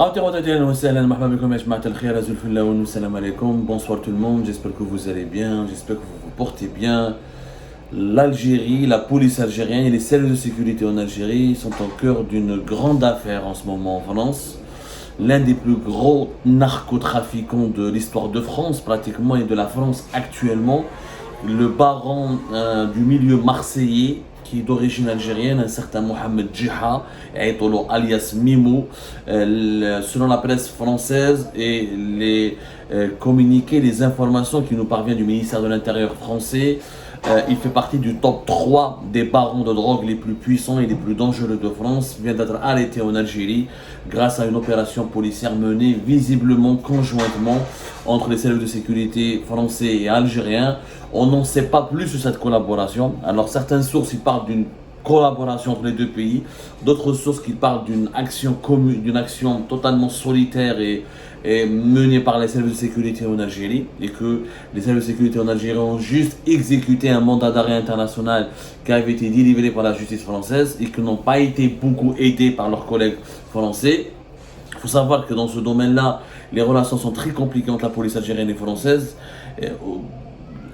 Bonsoir tout le monde, j'espère que vous allez bien, j'espère que vous vous portez bien. L'Algérie, la police algérienne et les services de sécurité en Algérie sont au cœur d'une grande affaire en ce moment en France. L'un des plus gros narcotrafiquants de l'histoire de France pratiquement et de la France actuellement, le baron du milieu marseillais qui est d'origine algérienne, un certain Mohamed Djiha, alias Mimou, selon la presse française et les communiqués, les informations qui nous parviennent du ministère de l'Intérieur français, il fait partie du top 3 des barons de drogue les plus puissants et les plus dangereux de France. Il vient d'être arrêté en Algérie grâce à une opération policière menée visiblement conjointement entre les services de sécurité français et algériens. On n'en sait pas plus sur cette collaboration. Alors certaines sources parlent d'une collaboration entre les deux pays, d'autres sources qui parlent d'une action commune, d'une action totalement solitaire et menée par les services de sécurité en Algérie, et que les services de sécurité en Algérie ont juste exécuté un mandat d'arrêt international qui avait été délivré par la justice française et qui n'ont pas été beaucoup aidés par leurs collègues français. Il faut savoir que dans ce domaine-là, les relations sont très compliquées entre la police algérienne et française.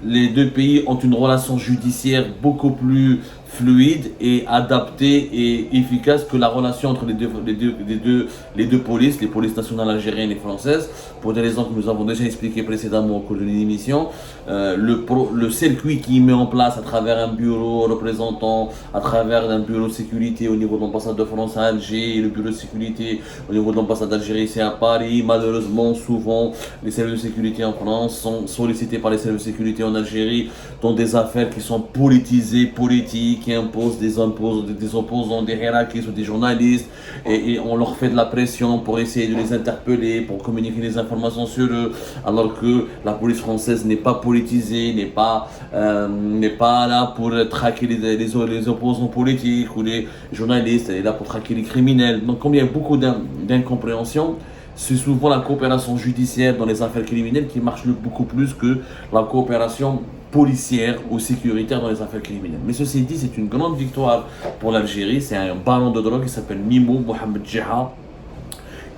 Les deux pays ont une relation judiciaire beaucoup plus fluide et adaptée et efficace que la relation entre les deux polices, les polices nationales algériennes et françaises, pour des raisons que nous avons déjà expliquées précédemment au cours de l'émission. Le circuit qui met en place à travers un bureau représentant, à travers un bureau de sécurité au niveau de l'ambassade de France à Alger et le bureau de sécurité au niveau de l'ambassade d'Algérie ici à Paris, malheureusement souvent les services de sécurité en France sont sollicités par les services de sécurité en Algérie dans des affaires qui sont politisées, politiques, qui imposent des opposants, des hiérarchistes ou des journalistes, et on leur fait de la pression pour essayer de les interpeller, pour communiquer des informations sur eux, alors que la police française n'est pas politisée, n'est pas là pour traquer les opposants politiques ou les journalistes, elle est là pour traquer les criminels. Donc comme il y a beaucoup d'incompréhension, c'est souvent la coopération judiciaire dans les affaires criminelles qui marche beaucoup plus que la coopération policière ou sécuritaire dans les affaires criminelles. Mais ceci dit, c'est une grande victoire pour l'Algérie. C'est un baron de drogue qui s'appelle Mimou Mohamed Djiha,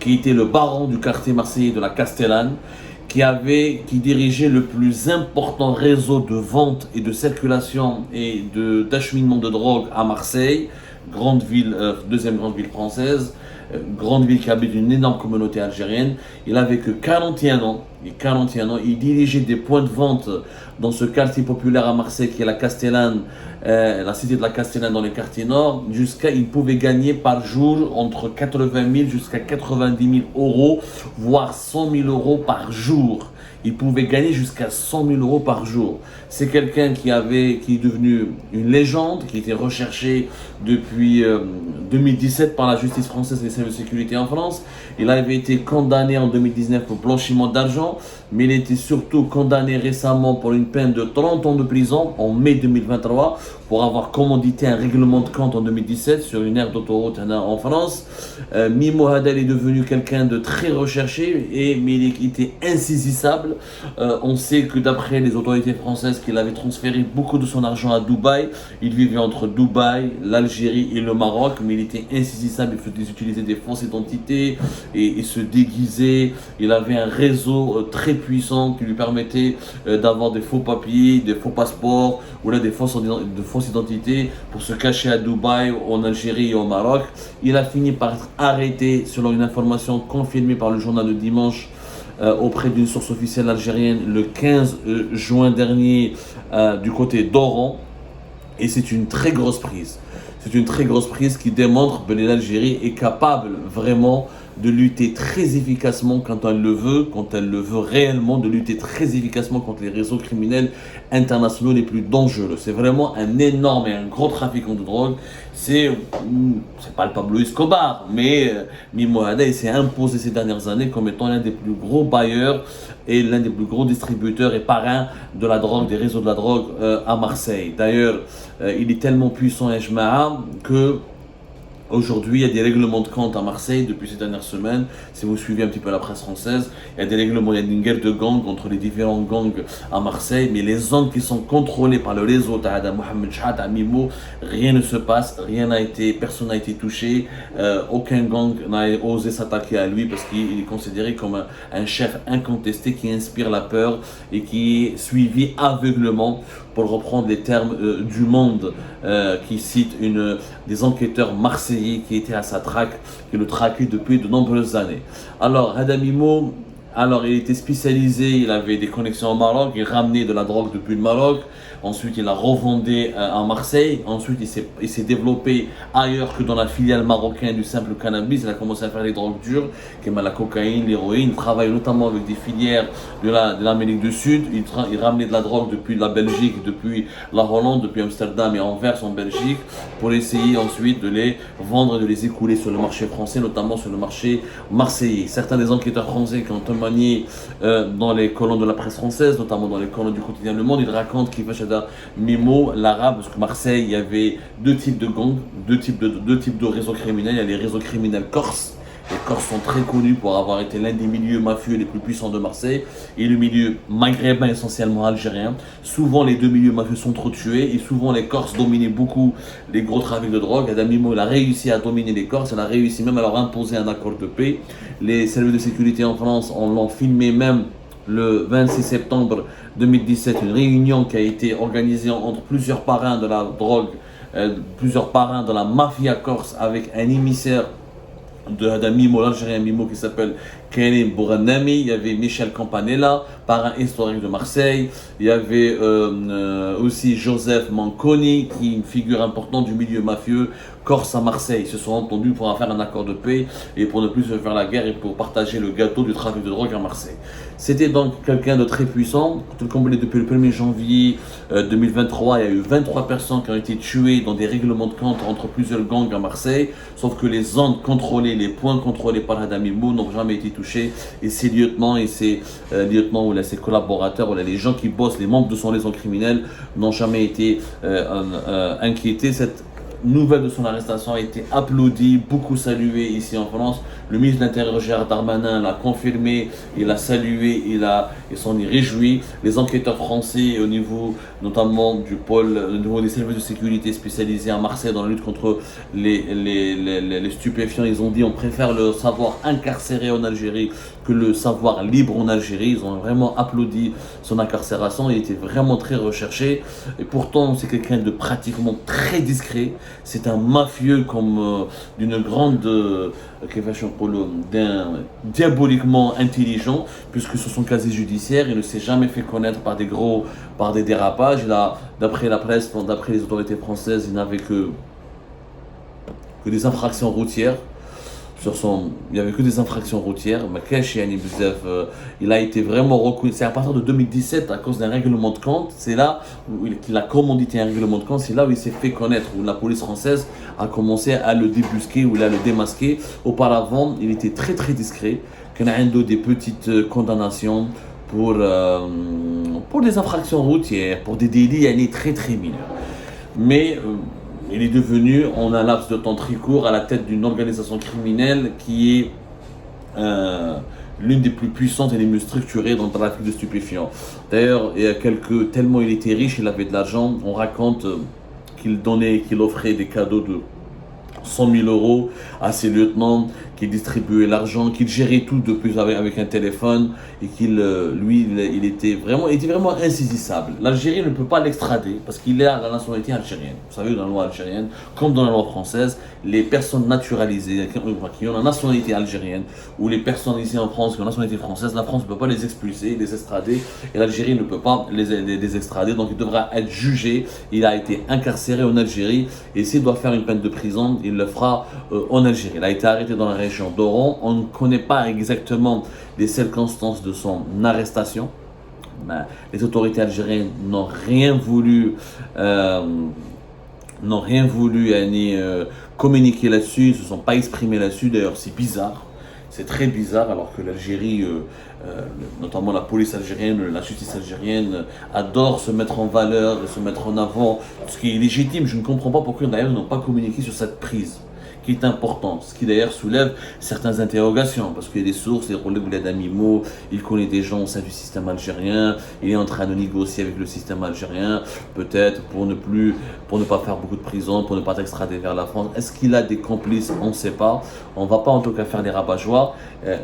qui était le baron du quartier marseillais de la Castellane, qui dirigeait le plus important réseau de vente et de circulation et d'acheminement de drogue à Marseille, grande ville, deuxième grande ville française, grande ville qui habite une énorme communauté algérienne. Il avait que 41 ans. Il dirigeait des points de vente dans ce quartier populaire à Marseille qui est la Castellane, la cité de la Castellane dans les quartiers nord. Il pouvait gagner par jour entre 80 000 jusqu'à 90 000 euros, voire 100 000 euros par jour. Il pouvait gagner jusqu'à 100 000 euros par jour. C'est quelqu'un qui est devenu une légende, qui était recherché depuis 2017 par la justice française et les services de sécurité en France. Il avait été condamné en 2019 pour blanchiment d'argent, mais il était surtout condamné récemment pour une peine de 30 ans de prison en mai 2023 pour avoir commandité un règlement de compte en 2017 sur une aire d'autoroute en France. Mimou Hadel est devenu quelqu'un de très recherché, mais il était insaisissable. On sait que d'après les autorités françaises qu'il avait transféré beaucoup de son argent à Dubaï. Il vivait entre Dubaï, l'Algérie et le Maroc, mais il était insaisissable. Il utilisait des fausses identités et se déguisait. Il avait un réseau très puissant qui lui permettait d'avoir des faux papiers, des faux passeports ou là des fausses identités pour se cacher à Dubaï, en Algérie et au Maroc. Il a fini par être arrêté selon une information confirmée par le journal Le Dimanche auprès d'une source officielle algérienne le 15 juin dernier du côté d'Oran. Et c'est une très grosse prise. C'est une très grosse prise qui démontre que l'Algérie est capable vraiment de lutter très efficacement quand elle le veut réellement, de lutter très efficacement contre les réseaux criminels internationaux les plus dangereux. C'est vraiment un énorme et un gros trafiquant de drogue. C'est pas le Pablo Escobar, mais Mimou Hadel s'est imposé ces dernières années comme étant l'un des plus gros bailleurs et l'un des plus gros distributeurs et parrains de la drogue, des réseaux de la drogue à Marseille. D'ailleurs, il est tellement puissant, Ejmaa, que Aujourd'hui, il y a des règlements de compte à Marseille depuis ces dernières semaines. Si vous suivez un petit peu la presse française, il y a des règlements, il y a une guerre de gangs entre les différents gangs à Marseille. Mais les zones qui sont contrôlées par le réseau Ta'ada Mohamed Chahad à Mimo, rien ne se passe, personne n'a été touché. Aucun gang n'a osé s'attaquer à lui parce qu'il est considéré comme un chef incontesté qui inspire la peur et qui est suivi aveuglement, pour reprendre les termes du Monde, qui cite des enquêteurs marseillais qui étaient à sa traque, qui le traquaient depuis de nombreuses années. Alors, Hadamimo, il était spécialisé, il avait des connexions au Maroc, il ramenait de la drogue depuis le Maroc, ensuite il a revendu à Marseille, ensuite il s'est développé ailleurs que dans la filiale marocaine du simple cannabis, il a commencé à faire les drogues dures, comme la cocaïne, l'héroïne, il travaille notamment avec des filières de l'Amérique du Sud, il ramenait de la drogue depuis la Belgique, depuis la Hollande, depuis Amsterdam et Anvers en Belgique, pour essayer ensuite de les vendre et de les écouler sur le marché français, notamment sur le marché marseillais. Certains des enquêteurs français qui ont témoigné dans les colonnes de la presse française, notamment dans les colonnes du quotidien Le Monde, ils racontent qu'il fait Mimo, l'arabe, parce que Marseille, il y avait deux types de gangs, deux types de réseaux criminels. Il y a les réseaux criminels corses. Les Corses sont très connus pour avoir été l'un des milieux mafieux les plus puissants de Marseille, et le milieu maghrébin, essentiellement algérien. Souvent, les deux milieux mafieux sont trop tués, et souvent les Corses dominaient beaucoup les gros trafics de drogue. Adam Mimo, il a réussi à dominer les Corses, il a réussi même à leur imposer un accord de paix. Les services de sécurité en France, on l'ont filmé même le 26 septembre 2017, une réunion qui a été organisée entre plusieurs parrains de la drogue, plusieurs parrains de la mafia corse, avec un émissaire d'un Mimo, l'Algérien Mimo, qui s'appelle Karim Bourannami. Il y avait Michel Campanella, parrain historique de Marseille. Il y avait aussi Joseph Manconi, qui est une figure importante du milieu mafieux corse à Marseille. Ils se sont entendus pour faire un accord de paix et pour ne plus se faire la guerre et pour partager le gâteau du trafic de drogue à Marseille. C'était donc quelqu'un de très puissant. Depuis le 1er janvier 2023, il y a eu 23 personnes qui ont été tuées dans des règlements de compte entre plusieurs gangs à Marseille. Sauf que les zones contrôlées, les points contrôlés par Adam Mimo n'ont jamais été touchés. Et ses lieutenants et ses ses collaborateurs, les gens qui bossent, les membres de son réseau criminel, n'ont jamais été inquiétés. Cette nouvelle de son arrestation a été applaudie, beaucoup saluée ici en France. Le ministre de l'Intérieur Gérard Darmanin l'a confirmé, il l'a salué, il s'en est réjoui. Les enquêteurs français au niveau notamment du pôle, au niveau des services de sécurité spécialisés à Marseille dans la lutte contre les stupéfiants, ils ont dit on préfère le savoir incarcéré en Algérie que le savoir libre en Algérie. Ils ont vraiment applaudi son incarcération, il était vraiment très recherché. Et pourtant c'est quelqu'un de pratiquement très discret. C'est un mafieux comme d'une grande diaboliquement intelligent, puisque sur son casier judiciaire, il ne s'est jamais fait connaître par des dérapages. D'après la presse, d'après les autorités françaises, il n'avait que des infractions routières. Il n'y avait que des infractions routières. Il a été vraiment reconnu. C'est à partir de 2017, à cause d'un règlement de compte, c'est là qu'il a commandité un règlement de compte, c'est là où il s'est fait connaître, où la police française a commencé à le débusquer, ou à le démasquer. Auparavant, il était très très discret, qu'il a des petites condamnations pour des infractions routières, pour des délits très très mineurs. Mais il est devenu, en un laps de temps très court, à la tête d'une organisation criminelle qui est l'une des plus puissantes et les mieux structurées dans le trafic de stupéfiants. D'ailleurs, tellement il était riche, il avait de l'argent, on raconte qu'il offrait des cadeaux de 100 000 euros à ses lieutenants, qu'il distribuait l'argent, qu'il gérait tout depuis avec un téléphone, et il était vraiment insaisissable. L'Algérie ne peut pas l'extrader parce qu'il a la nationalité algérienne. Vous savez, dans la loi algérienne, comme dans la loi française, les personnes naturalisées qui ont la nationalité algérienne, ou les personnes ici en France qui ont la nationalité française, la France ne peut pas les expulser, les extrader, et l'Algérie ne peut pas les extrader, donc il devra être jugé. Il a été incarcéré en Algérie, et s'il doit faire une peine de prison, il le fera en Algérie. Il a été arrêté dans la région d'Oran. On ne connaît pas exactement les circonstances de son arrestation. Les autorités algériennes n'ont rien voulu communiquer là-dessus, ils ne se sont pas exprimés là-dessus. D'ailleurs, c'est bizarre. C'est très bizarre, alors que l'Algérie, notamment la police algérienne, la justice algérienne, adore se mettre en valeur et se mettre en avant, ce qui est légitime. Je ne comprends pas pourquoi d'ailleurs ils n'ont pas communiqué sur cette prise, qui est important. Ce qui d'ailleurs soulève certaines interrogations, parce qu'il y a des sources, des relais d'Amimo, il connaît des gens au sein du système algérien, il est en train de négocier avec le système algérien, peut-être pour ne pas faire beaucoup de prison, pour ne pas extrader vers la France. Est-ce qu'il a des complices? On ne sait pas. On ne va pas en tout cas faire des rabat-joie.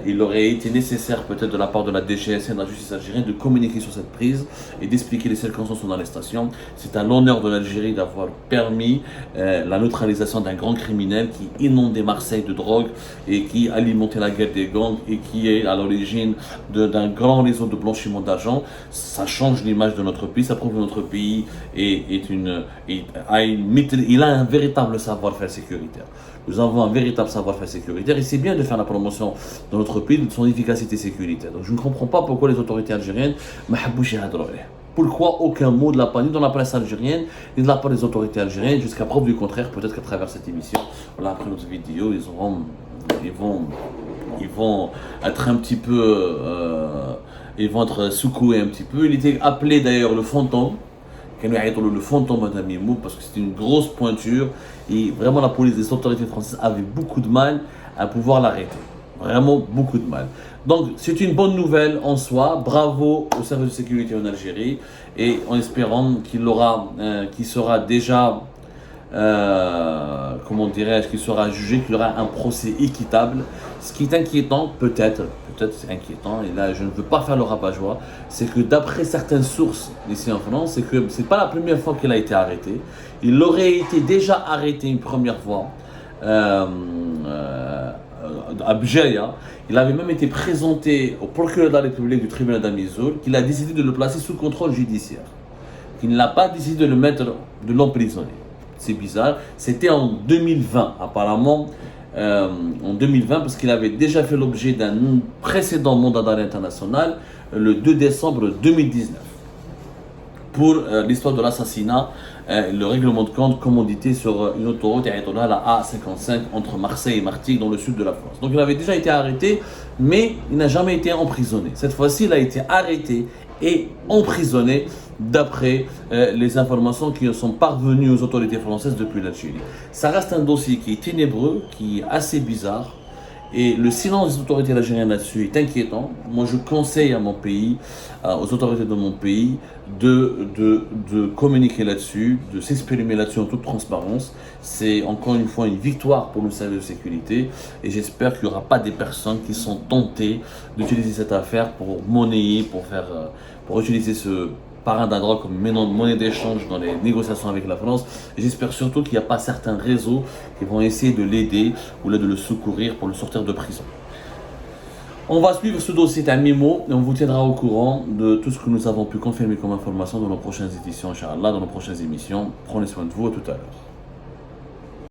Il aurait été nécessaire peut-être de la part de la DGSN, de la justice algérienne, de communiquer sur cette prise et d'expliquer les circonstances de son arrestation. C'est à l'honneur de l'Algérie d'avoir permis la neutralisation d'un grand criminel qui inondait Marseille de drogue et qui alimentait la guerre des gangs et qui est à l'origine d'un grand réseau de blanchiment d'argent. Ça change l'image de notre pays, ça prouve que notre pays il a un véritable savoir-faire sécuritaire. Nous avons un véritable savoir-faire sécuritaire et c'est bien de faire la promotion dans notre pays de son efficacité sécuritaire. Donc je ne comprends pas pourquoi les autorités algériennes pourquoi aucun mot de la part ni dans la presse algérienne ni de la part des autorités algériennes jusqu'à preuve du contraire. Peut-être qu'à travers cette émission, voilà, après notre vidéo, ils vont être un petit peu ils vont être secoués un petit peu. Il était appelé d'ailleurs le fantôme, le fantôme Madame Mimou, parce que c'était une grosse pointure et vraiment la police, les autorités françaises avaient beaucoup de mal à pouvoir l'arrêter. Vraiment beaucoup de mal. Donc c'est une bonne nouvelle en soi. Bravo au service de sécurité en Algérie et en espérant qu'il sera déjà comment dirais-je, qu'il sera jugé, qu'il y aura un procès équitable. Ce qui est inquiétant, peut-être c'est inquiétant, et là je ne veux pas faire le rabat-joie, c'est que d'après certaines sources ici en France, c'est que c'est pas la première fois qu'il a été arrêté. Il aurait été déjà arrêté une première fois à Bjeya. Il avait même été présenté au procureur de la République du tribunal d'Amizoul, qu'il a décidé de le placer sous contrôle judiciaire, qu'il n'a pas décidé de l'emprisonner. C'est bizarre. C'était en 2020, apparemment, en 2020, parce qu'il avait déjà fait l'objet d'un précédent mandat d'arrêt international le 2 décembre 2019 pour l'histoire de l'assassinat, le règlement de compte commandité sur une autoroute, la A55 entre Marseille et Martigues dans le sud de la France. Donc il avait déjà été arrêté, mais il n'a jamais été emprisonné. Cette fois-ci, il a été arrêté et emprisonné d'après les informations qui sont parvenues aux autorités françaises depuis l'Algérie. Ça reste un dossier qui est ténébreux, qui est assez bizarre. Et le silence des autorités algériennes là-dessus est inquiétant. Moi, je conseille à mon pays, aux autorités de mon pays, de communiquer là-dessus, de s'exprimer là-dessus en toute transparence. C'est encore une fois une victoire pour le service de sécurité. Et j'espère qu'il n'y aura pas des personnes qui sont tentées d'utiliser cette affaire pour monnayer, pour utiliser ce parrain d'un droit comme monnaie d'échange dans les négociations avec la France. Et j'espère surtout qu'il n'y a pas certains réseaux qui vont essayer de l'aider ou de le secourir pour le sortir de prison. On va suivre ce dossier à Mimo et on vous tiendra au courant de tout ce que nous avons pu confirmer comme information dans nos prochaines éditions, Inch'Allah, dans nos prochaines émissions. Prenez soin de vous, à tout à l'heure.